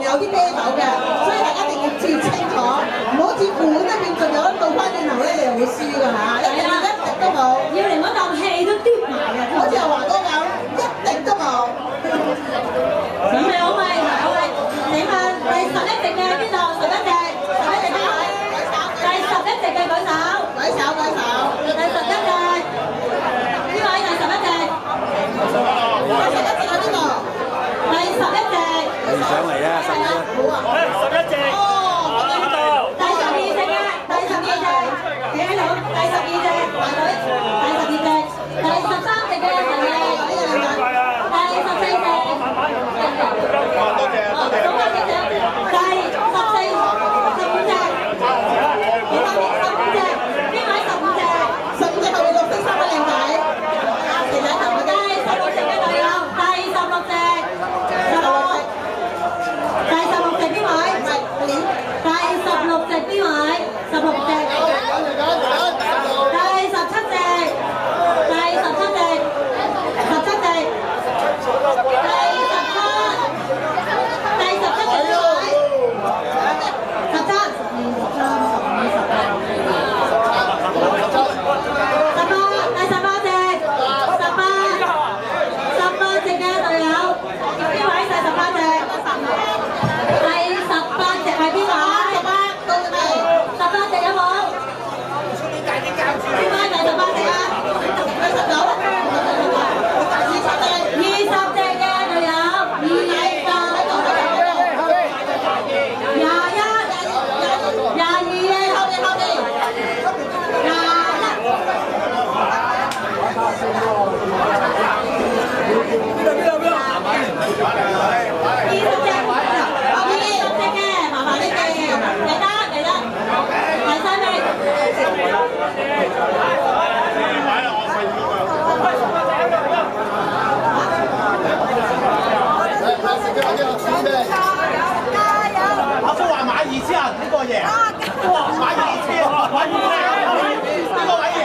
有啲啤酒嘅，所以大家一定要注意清楚，唔好似碗裏邊仲有一倒翻轉頭咧，你就會輸㗎嚇，一定一滴都冇，要連嗰啖氣都嘟埋嘅，好似阿華哥咁，一滴都冇。咁你好咪？好咪？請問第11席嘅邊度？11席邊位？第11席嘅舉手。舉手。第11席邊位？第11席。第11席喺邊度？第11席。你上嚟啊，神官。好啊。11席。哦，邊度？第12席嘅，第12席，企喺度，第12席，排隊，第12席，第13席嘅陳毅，第14席，總共幾隻？第14、15隻，15隻，邊位15隻15隻後面綠色衫嘅靚仔，其實頭嘅。第16席嘅隊友，第16席，第16席邊位？第16席邊位？16席。第17席，第17席，17席，第17席邊位？17、第18席，18席嘅隊友，邊位第18席？第18席係邊位？18席有冇？邊位第18席啊？20席嘅隊友，20、21、22嘅後邊阿叔話買2000啊，呢個贏。哇，買2000，買2000，呢個位贏。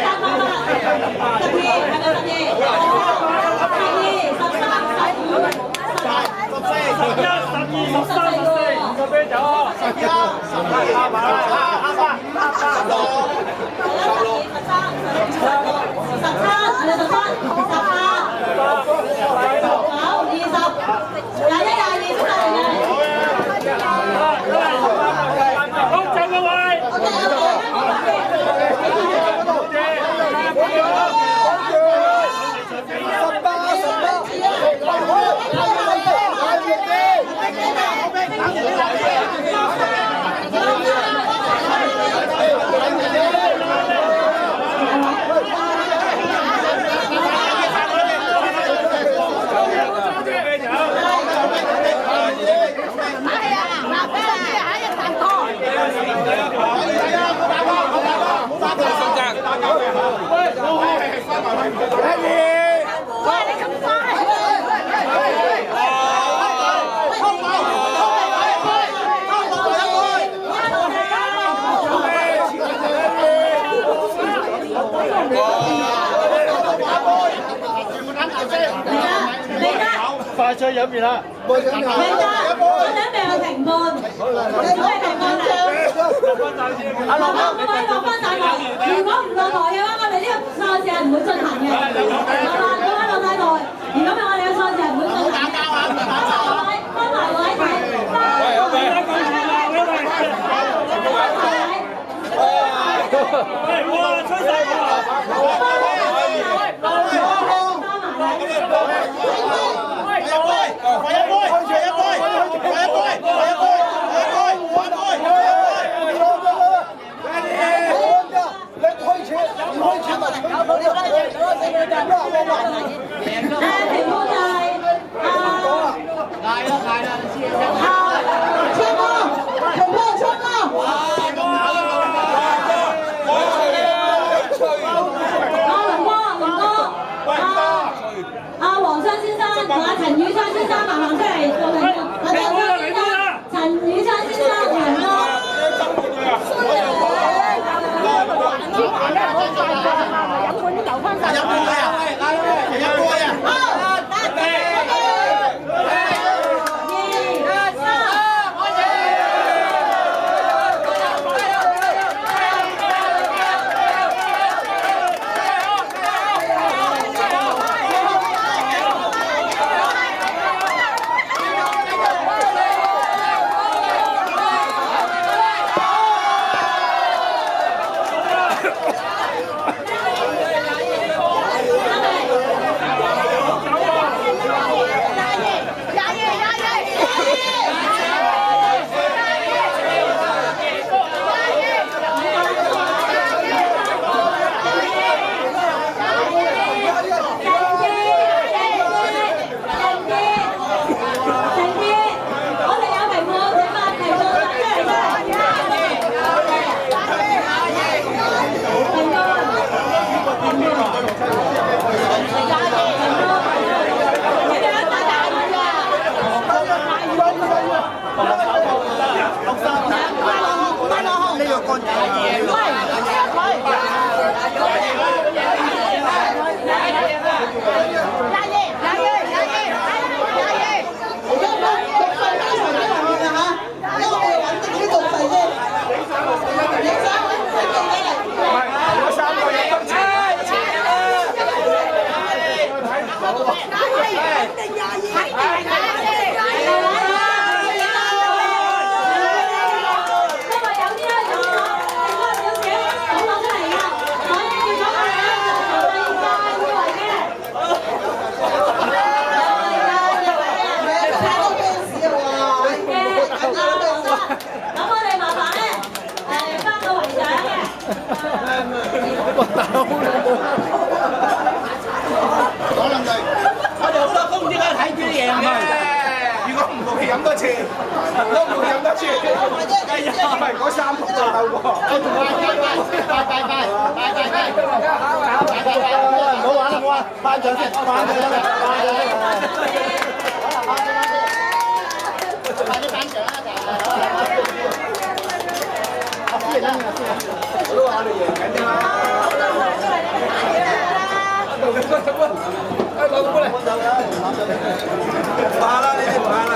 快脆飲完啦！明㗎，我哋一定有評判，都係評判嚟。阿樂，各位落翻曬台，如果唔落台嘅話，我哋呢個賽事係唔會進行嘅。係嘛，各位落曬台，如果我哋嘅賽事係唔會進行嘅。各位安排位置，哇！吹曬陳宇昌先生，麻煩出嚟做評判。陳都冇飲得住，唔係嗰3個就鬥過。唔好玩啦，唔好玩，頒獎先，頒獎先，快啲頒獎啦！我都話我哋贏緊啫嘛。攞過嚟，怕啦，你哋唔怕啦。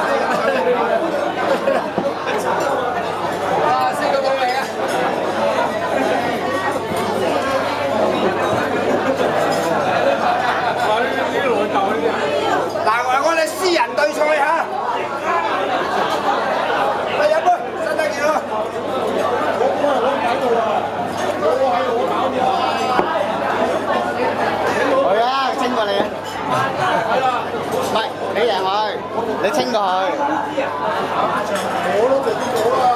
哇，4個到嚟啊！嗱，我哋私人對賽嚇。嚟飲杯，身體健康。去啊，清過你啊！唔係，俾贏佢，你清過佢。我都做到啦。